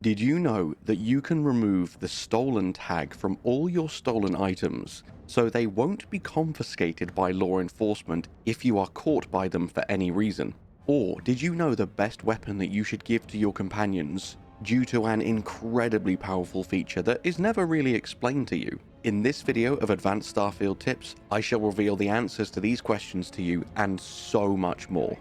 Did you know that you can remove the stolen tag from all your stolen items so they won't be confiscated by law enforcement if you are caught by them for any reason? Or did you know the best weapon that you should give to your companions due to an incredibly powerful feature that is never really explained to you? In this video of Advanced Starfield Tips, I shall reveal the answers to these questions to you and so much more.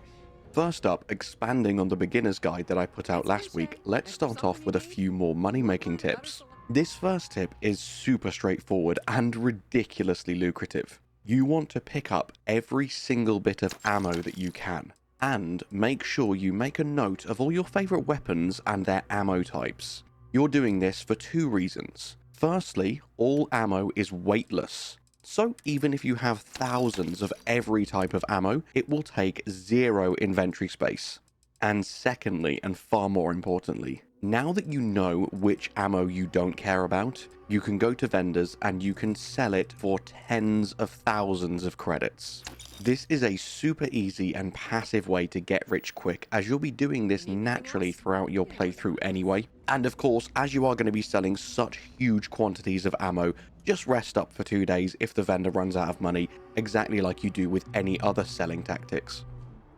First up, expanding on the beginner's guide that I put out last week, let's start off with a few more money-making tips. This first tip is super straightforward and ridiculously lucrative. You want to pick up every single bit of ammo that you can, and make sure you make a note of all your favorite weapons and their ammo types. You're doing this for two reasons. Firstly, all ammo is weightless. So even if you have thousands of every type of ammo, it will take 0 inventory space. And secondly, and far more importantly, now that you know which ammo you don't care about, you can go to vendors and you can sell it for tens of thousands of credits. This is a super easy and passive way to get rich quick, as you'll be doing this naturally throughout your playthrough anyway. And of course, as you are going to be selling such huge quantities of ammo, just rest up for 2 days if the vendor runs out of money, exactly like you do with any other selling tactics.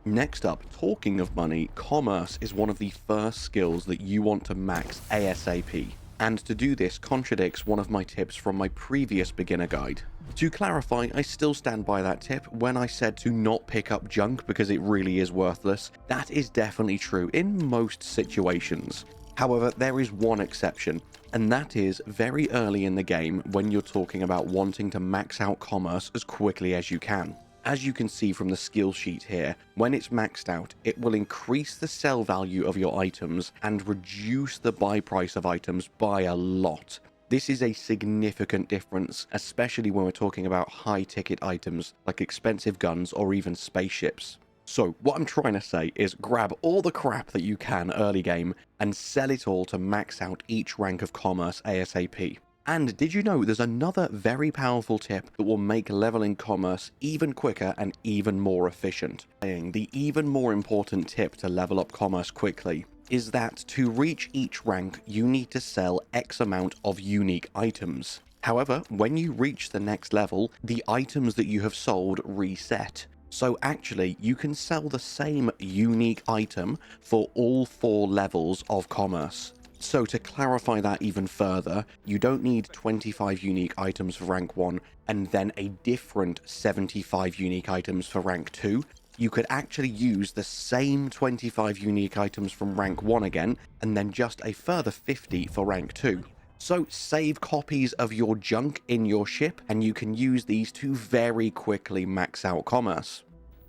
Next up, talking of money, commerce is one of the first skills that you want to max ASAP. And to do this contradicts one of my tips from my previous beginner guide. To clarify, I still stand by that tip when I said to not pick up junk because it really is worthless. That is definitely true in most situations. However, there is one exception, and that is very early in the game when you're talking about wanting to max out commerce as quickly as you can. As you can see from the skill sheet here, when it's maxed out, it will increase the sell value of your items and reduce the buy price of items by a lot. This is a significant difference, especially when we're talking about high-ticket items like expensive guns or even spaceships. So what I'm trying to say is grab all the crap that you can early game and sell it all to max out each rank of commerce ASAP. And did you know there's another very powerful tip that will make leveling commerce even quicker and even more efficient? The even more important tip to level up commerce quickly is that to reach each rank you need to sell X amount of unique items. However, when you reach the next level, the items that you have sold reset. So actually, you can sell the same unique item for all 4 levels of commerce. So to clarify that even further, you don't need 25 unique items for rank 1 and then a different 75 unique items for rank 2. You could actually use the same 25 unique items from rank 1 again, and then just a further 50 for rank 2. So save copies of your junk in your ship, and you can use these to very quickly max out commerce.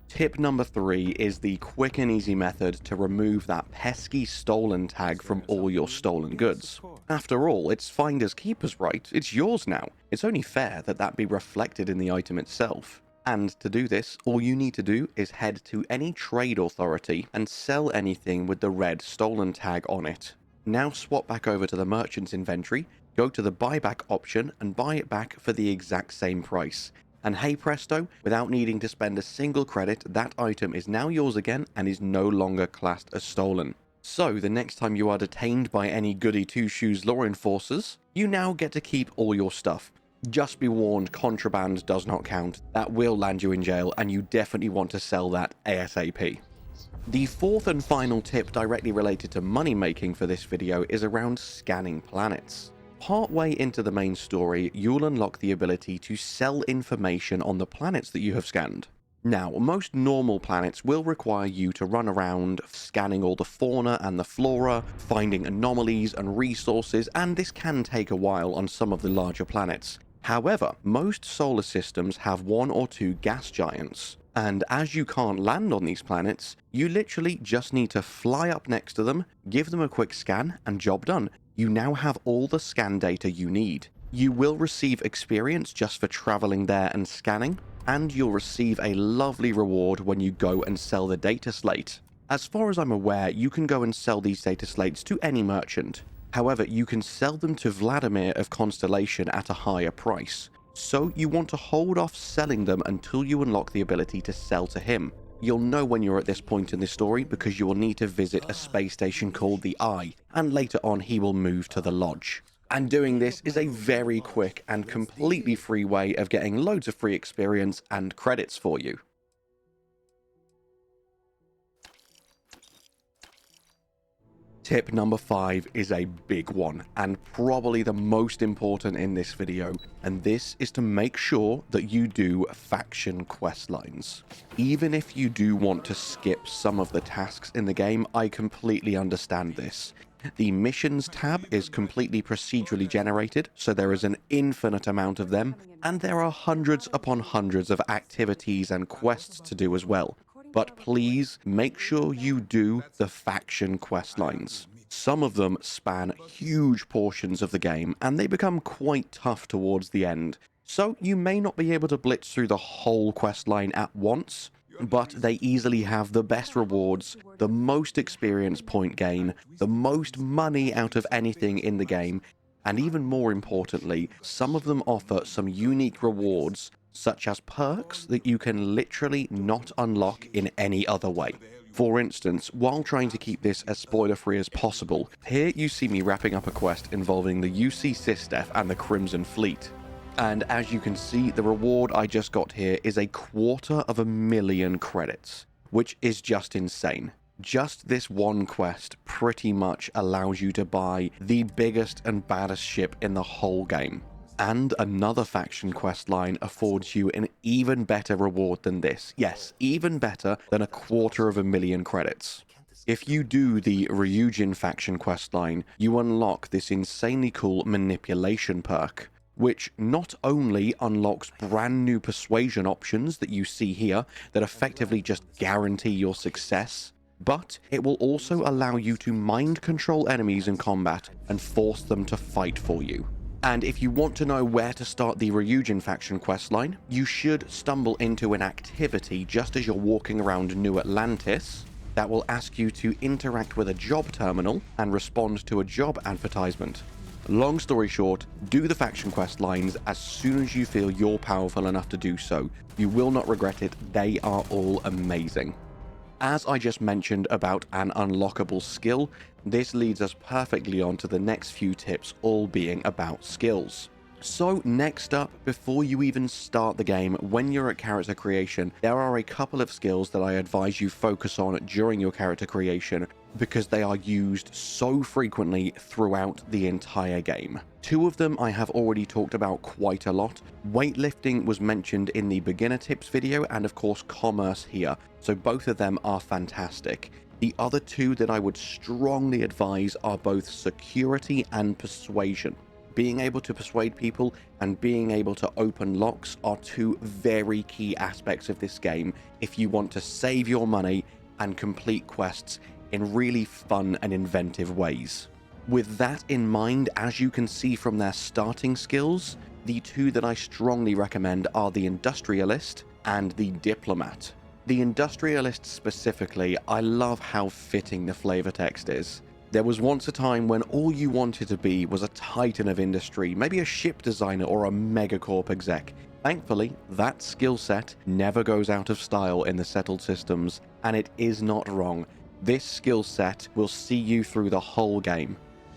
Tip number 3 is the quick and easy method to remove that pesky stolen tag from all your stolen goods. After all, it's finders keepers, right? It's yours now. It's only fair that that be reflected in the item itself. And to do this, all you need to do is head to any trade authority and sell anything with the red stolen tag on it. Now swap back over to the merchant's inventory, go to the buyback option and buy it back for the exact same price. And hey presto, without needing to spend a single credit, that item is now yours again and is no longer classed as stolen. So the next time you are detained by any goody two-shoes law enforcers, you now get to keep all your stuff. Just be warned, contraband does not count. That will land you in jail, and you definitely want to sell that ASAP. The fourth and final tip directly related to money making for this video is around scanning planets. Partway into the main story, you'll unlock the ability to sell information on the planets that you have scanned. Now, most normal planets will require you to run around scanning all the fauna and the flora, finding anomalies and resources, and this can take a while on some of the larger planets. However, most solar systems have 1 or 2 gas giants, and as you can't land on these planets, you literally just need to fly up next to them, give them a quick scan, and job done. You now have all the scan data you need. You will receive experience just for traveling there and scanning, and you'll receive a lovely reward when you go and sell the data slate. As far as I'm aware, you can go and sell these data slates to any merchant. However, you can sell them to Vladimir of Constellation at a higher price. So you want to hold off selling them until you unlock the ability to sell to him. You'll know when you're at this point in the story because you will need to visit a space station called the Eye, and later on he will move to the Lodge. And doing this is a very quick and completely free way of getting loads of free experience and credits for you. Tip number 5 is a big one, and probably the most important in this video, and this is to make sure that you do faction quest lines. Even if you do want to skip some of the tasks in the game, I completely understand this. The missions tab is completely procedurally generated, so there is an infinite amount of them, and there are hundreds upon hundreds of activities and quests to do as well. But please make sure you do the faction quest lines. Some of them span huge portions of the game, and they become quite tough towards the end. So you may not be able to blitz through the whole quest line at once, but they easily have the best rewards, the most experience point gain, the most money out of anything in the game, and even more importantly, some of them offer some unique rewards, such as perks that you can literally not unlock in any other way. For instance, while trying to keep this as spoiler-free as possible, here you see me wrapping up a quest involving the UC Sistef and the Crimson Fleet. And as you can see, the reward I just got here is 250,000 credits, which is just insane. Just this one quest pretty much allows you to buy the biggest and baddest ship in the whole game. And another faction quest line affords you an even better reward than this. Yes, even better than 250,000 credits. If you do the Ryujin faction quest line, you unlock this insanely cool manipulation perk, which not only unlocks brand new persuasion options that you see here that effectively just guarantee your success, but it will also allow you to mind control enemies in combat and force them to fight for you. And if you want to know where to start the Ryujin faction questline, you should stumble into an activity just as you're walking around New Atlantis that will ask you to interact with a job terminal and respond to a job advertisement. Long story short, do the faction quest lines as soon as you feel you're powerful enough to do so. You will not regret it, they are all amazing. As I just mentioned about an unlockable skill, this leads us perfectly on to the next few tips, all being about skills. So next up, before you even start the game, when you're at character creation, there are a couple of skills that I advise you focus on during your character creation because they are used so frequently throughout the entire game. Two of them I have already talked about quite a lot. Weightlifting was mentioned in the beginner tips video, and of course commerce here, so both of them are fantastic. The other two that I would strongly advise are both security and persuasion. Being able to persuade people and being able to open locks are two very key aspects of this game if you want to save your money and complete quests in really fun and inventive ways. With that in mind, as you can see from their starting skills, the two that I strongly recommend are the Industrialist and the Diplomat. The Industrialist specifically, I love how fitting the flavor text is. There was once a time when all you wanted to be was a titan of industry, maybe a ship designer or a megacorp exec. Thankfully, that skill set never goes out of style in the settled systems, and it is not wrong. This skill set will see you through the whole game.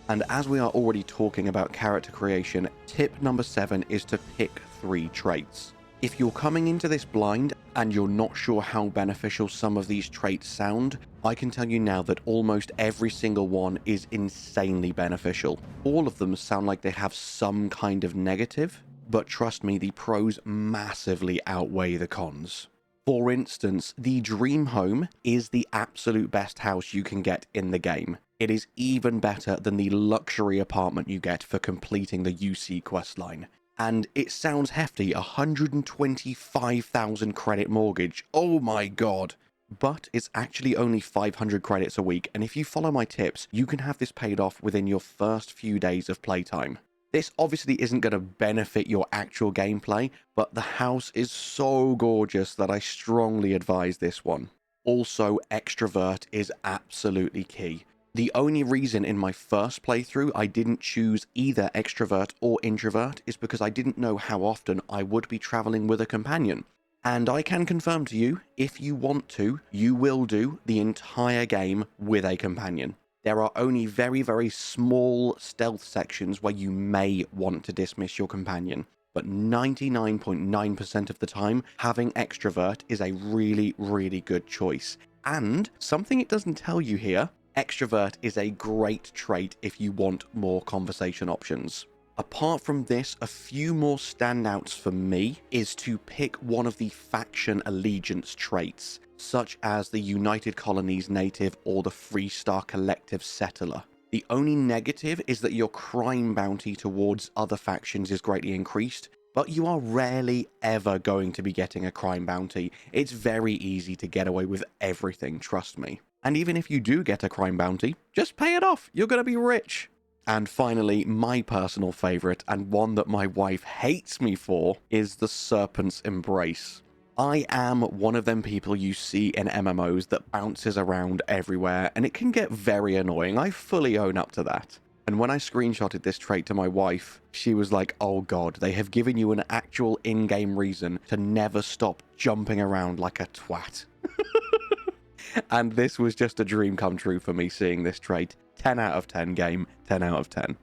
And as we are already talking about character creation, tip number 7 is to pick 3 traits. If you're coming into this blind and you're not sure how beneficial some of these traits sound, I can tell you now that almost every single one is insanely beneficial. All of them sound like they have some kind of negative, but trust me, the pros massively outweigh the cons. For instance, the Dream Home is the absolute best house you can get in the game. It is even better than the luxury apartment you get for completing the UC questline. And it sounds hefty, 125,000 credit mortgage. Oh my god. But it's actually only 500 credits a week, and if you follow my tips, you can have this paid off within your first few days of playtime. This obviously isn't going to benefit your actual gameplay, but the house is so gorgeous that I strongly advise this one. Also, extrovert is absolutely key. The only reason in my first playthrough I didn't choose either extrovert or introvert is because I didn't know how often I would be traveling with a companion. And I can confirm to you, if you want to, you will do the entire game with a companion. There are only very, very small stealth sections where you may want to dismiss your companion, but 99.9% of the time, having extrovert is a really, really good choice. And something it doesn't tell you here, extrovert is a great trait if you want more conversation options. Apart from this, a few more standouts for me is to pick one of the faction allegiance traits, such as the United Colonies Native or the Freestar Collective Settler. The only negative is that your crime bounty towards other factions is greatly increased, but you are rarely ever going to be getting a crime bounty. It's very easy to get away with everything, trust me. And even if you do get a crime bounty, just pay it off, you're going to be rich. And finally, my personal favourite, and one that my wife hates me for, is the Serpent's Embrace. I am one of them people you see in MMOs that bounces around everywhere, and it can get very annoying. I fully own up to that. And when I screenshotted this trait to my wife, she was like, oh god, they have given you an actual in-game reason to never stop jumping around like a twat. And this was just a dream come true for me seeing this trait. 10 out of 10 game, 10 out of 10.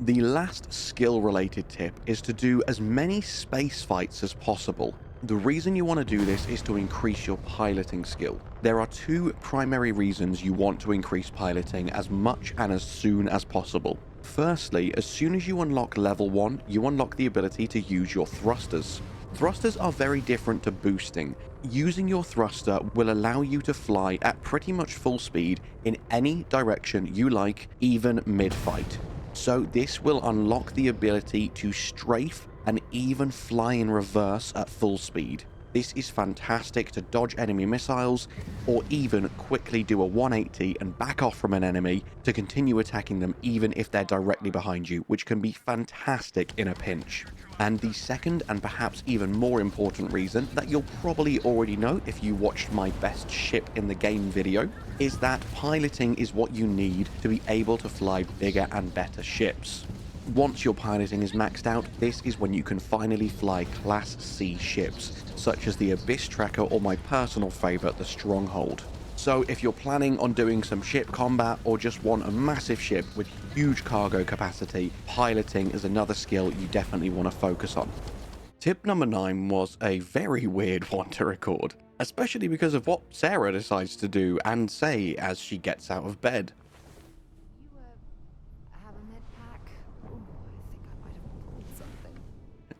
The last skill-related tip is to do as many space fights as possible. The reason you want to do this is to increase your piloting skill. There are two primary reasons you want to increase piloting as much and as soon as possible. Firstly, as soon as you unlock level 1, you unlock the ability to use your thrusters. Thrusters are very different to boosting. Using your thruster will allow you to fly at pretty much full speed in any direction you like, even mid-fight. So this will unlock the ability to strafe and even fly in reverse at full speed. This is fantastic to dodge enemy missiles, or even quickly do a 180 and back off from an enemy to continue attacking them even if they're directly behind you, which can be fantastic in a pinch. And the second and perhaps even more important reason that you'll probably already know if you watched my best ship in the game video, is that piloting is what you need to be able to fly bigger and better ships. Once your piloting is maxed out, this is when you can finally fly Class C ships, such as the Abyss Tracker or my personal favourite, the Stronghold. So if you're planning on doing some ship combat or just want a massive ship with huge cargo capacity, piloting is another skill you definitely want to focus on. Tip number 9 was a very weird one to record, especially because of what Sarah decides to do and say as she gets out of bed.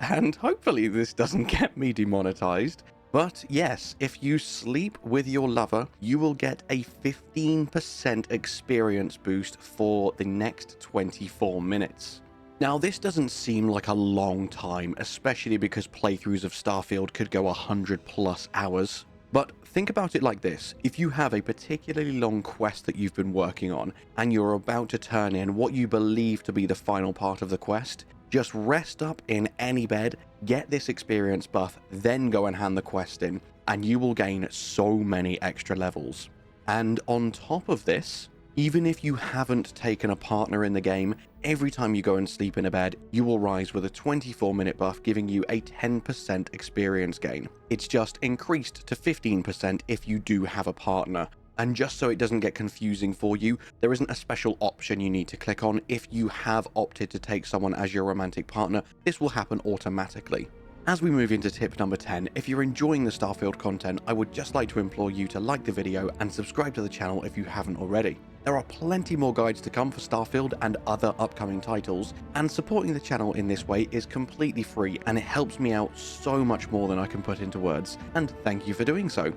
And hopefully this doesn't get me demonetized. But yes, if you sleep with your lover, you will get a 15% experience boost for the next 24 minutes. Now, this doesn't seem like a long time, especially because playthroughs of Starfield could go 100+ hours. But think about it like this. If you have a particularly long quest that you've been working on, and you're about to turn in what you believe to be the final part of the quest, just rest up in any bed, get this experience buff, then go and hand the quest in, and you will gain so many extra levels. And on top of this, even if you haven't taken a partner in the game, every time you go and sleep in a bed, you will rise with a 24-minute buff, giving you a 10% experience gain. It's just increased to 15% if you do have a partner. And just so it doesn't get confusing for you, there isn't a special option you need to click on. If you have opted to take someone as your romantic partner, this will happen automatically. As we move into tip number 10, if you're enjoying the Starfield content, I would just like to implore you to like the video and subscribe to the channel if you haven't already. There are plenty more guides to come for Starfield and other upcoming titles, and supporting the channel in this way is completely free and it helps me out so much more than I can put into words, and thank you for doing so.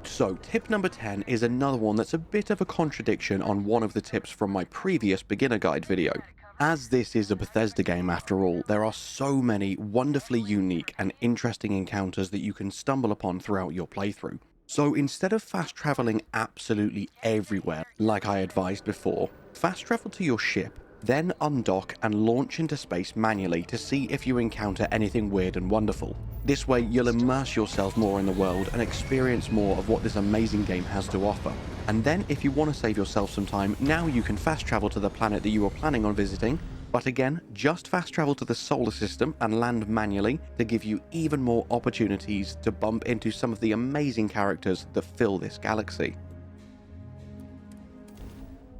So, tip number 10 is another one that's a bit of a contradiction on one of the tips from my previous beginner guide video. As this is a Bethesda game after all, there are so many wonderfully unique and interesting encounters that you can stumble upon throughout your playthrough. So instead of fast traveling absolutely everywhere, like I advised before, fast travel to your ship, then undock and launch into space manually to see if you encounter anything weird and wonderful. This way you'll immerse yourself more in the world and experience more of what this amazing game has to offer. And then if you want to save yourself some time, now you can fast travel to the planet that you were planning on visiting, But again, just fast travel to the solar system and land manually to give you even more opportunities to bump into some of the amazing characters that fill this galaxy.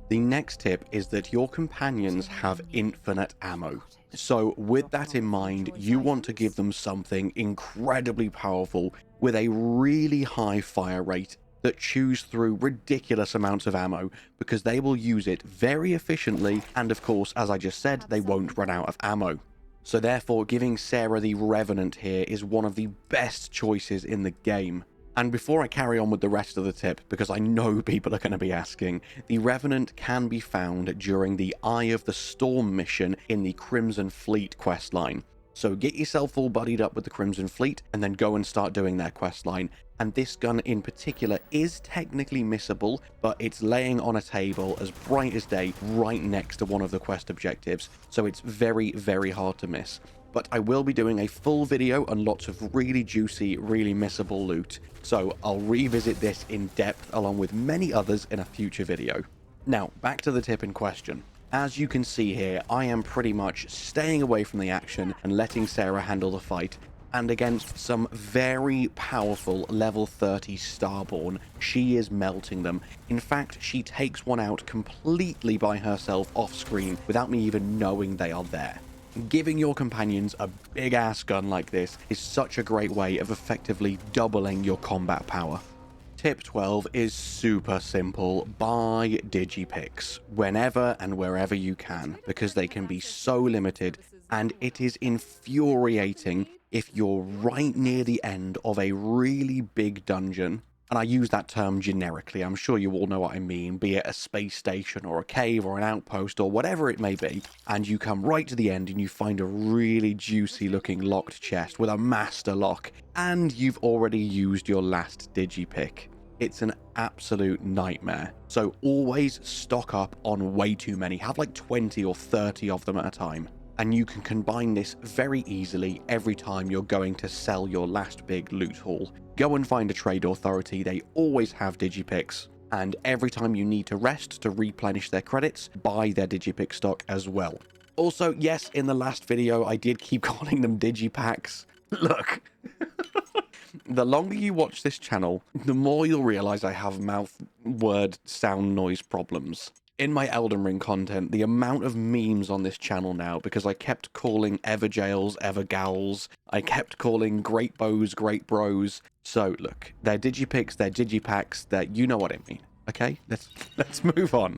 The next tip is that your companions have infinite ammo. So with that in mind, you want to give them something incredibly powerful with a really high fire rate that chews through ridiculous amounts of ammo, because they will use it very efficiently, and of course, as I just said, they won't run out of ammo. So therefore, giving Sarah the Revenant here is one of the best choices in the game. And before I carry on with the rest of the tip, because I know people are going to be asking, the Revenant can be found during the Eye of the Storm mission in the Crimson Fleet questline. So get yourself all buddied up with the Crimson Fleet and then go and start doing their questline. And this gun in particular is technically missable, but it's laying on a table as bright as day right next to one of the quest objectives, so it's very, very hard to miss. But I will be doing a full video on lots of really juicy, really missable loot, so I'll revisit this in depth along with many others in a future video. Now, back to the tip in question. As you can see here, I am pretty much staying away from the action and letting Sarah handle the fight, and against some very powerful level 30 Starborn, she is melting them. In fact, she takes one out completely by herself off screen without me even knowing they are there. Giving your companions a big ass gun like this is such a great way of effectively doubling your combat power. Tip 12 is super simple: buy Digipicks whenever and wherever you can, because they can be so limited, and it is infuriating if you're right near the end of a really big dungeon. And I use that term generically, I'm sure you all know what I mean, be it a space station or a cave or an outpost or whatever it may be, and you come right to the end and you find a really juicy looking locked chest with a master lock, and you've already used your last Digipick. It's an absolute nightmare. So always stock up on way too many, have like 20 or 30 of them at a time. And you can combine this very easily every time you're going to sell your last big loot haul. Go and find a trade authority, they always have Digipicks, and every time you need to rest to replenish their credits, buy their Digipick stock as well. Also, yes, in the last video I did keep calling them Digipacks. Look, the longer you watch this channel, the more you'll realize I have mouth word sound noise problems. In my Elden Ring content, the amount of memes on this channel now, because I kept calling Everjails Evergals, I kept calling Great Bows Great Bros. So look, they're Digipicks, they're Digipacks, they're, you know what I mean. Okay, let's move on.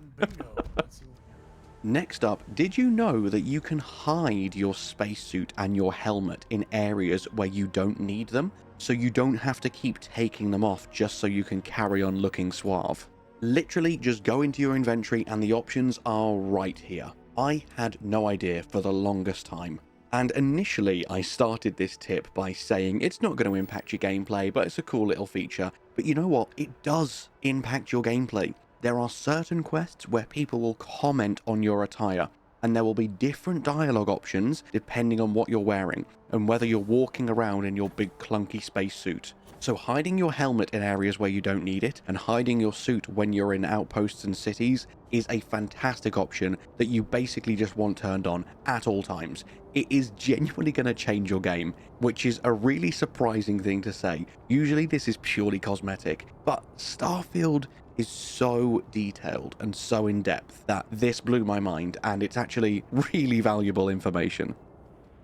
Next up, did you know that you can hide your spacesuit and your helmet in areas where you don't need them, so you don't have to keep taking them off just so you can carry on looking suave? Literally just go into your inventory and the options are right here. I had no idea for the longest time. And initially I started this tip by saying it's not going to impact your gameplay, but it's a cool little feature. But you know what? It does impact your gameplay. There are certain quests where people will comment on your attire, and there will be different dialogue options depending on what you're wearing and whether you're walking around in your big clunky spacesuit. So hiding your helmet in areas where you don't need it and hiding your suit when you're in outposts and cities is a fantastic option that you basically just want turned on at all times. It is genuinely going to change your game, which is a really surprising thing to say. Usually this is purely cosmetic, but Starfield is so detailed and so in depth that this blew my mind, and it's actually really valuable information.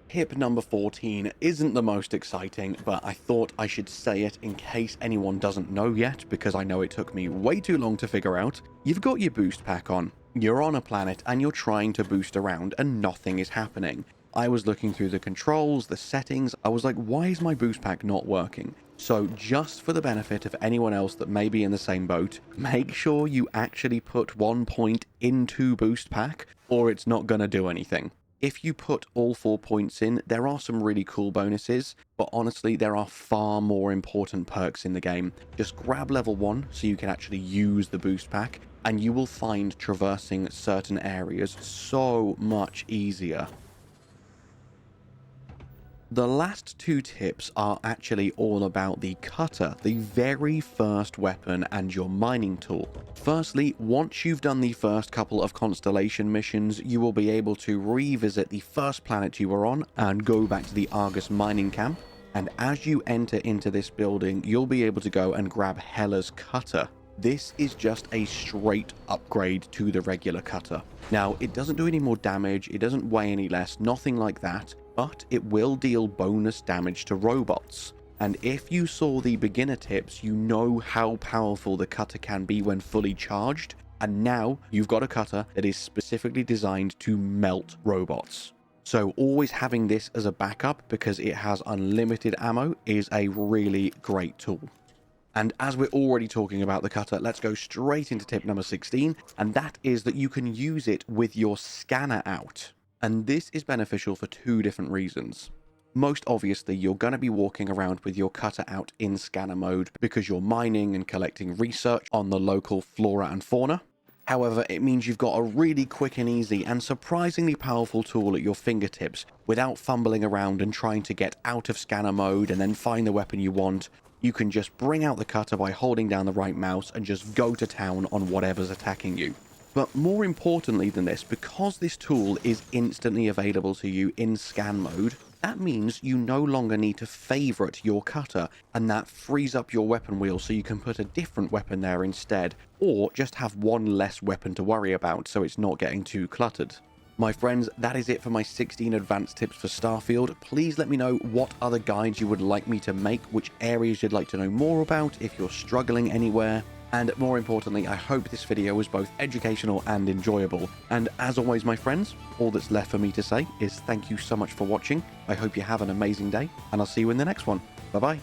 Tip number 14 isn't the most exciting, but I thought I should say it in case anyone doesn't know yet, because I know it took me way too long to figure out. You've got your boost pack on, you're on a planet and you're trying to boost around and nothing is happening. I was looking through the controls, the settings, I was like, why is my boost pack not working? So just for the benefit of anyone else that may be in the same boat, make sure you actually put 1 point into boost pack or it's not going to do anything. If you put all 4 points in, there are some really cool bonuses, but honestly, there are far more important perks in the game. Just grab level 1 so you can actually use the boost pack, and you will find traversing certain areas so much easier. The last two tips are actually all about the cutter, the very first weapon and your mining tool. Firstly, once you've done the first couple of constellation missions, you will be able to revisit the first planet you were on and go back to the Argus mining camp. And as you enter into this building, you'll be able to go and grab Hela's cutter. This is just a straight upgrade to the regular cutter. Now, it doesn't do any more damage, it doesn't weigh any less, nothing like that, but it will deal bonus damage to robots. And if you saw the beginner tips, you know how powerful the cutter can be when fully charged, and now you've got a cutter that is specifically designed to melt robots. So always having this as a backup, because it has unlimited ammo, is a really great tool. And as we're already talking about the cutter, let's go straight into tip number 16, and that is that you can use it with your scanner out. And this is beneficial for two different reasons. Most obviously, you're going to be walking around with your cutter out in scanner mode because you're mining and collecting research on the local flora and fauna. However, it means you've got a really quick and easy and surprisingly powerful tool at your fingertips without fumbling around and trying to get out of scanner mode and then find the weapon you want. You can just bring out the cutter by holding down the right mouse and just go to town on whatever's attacking you. But more importantly than this, because this tool is instantly available to you in scan mode, that means you no longer need to favorite your cutter, and that frees up your weapon wheel so you can put a different weapon there instead, or just have one less weapon to worry about so it's not getting too cluttered. My friends, that is it for my 16 advanced tips for Starfield. Please let me know what other guides you would like me to make, which areas you'd like to know more about, if you're struggling anywhere. And more importantly, I hope this video was both educational and enjoyable. And as always, my friends, all that's left for me to say is thank you so much for watching. I hope you have an amazing day, and I'll see you in the next one. Bye-bye.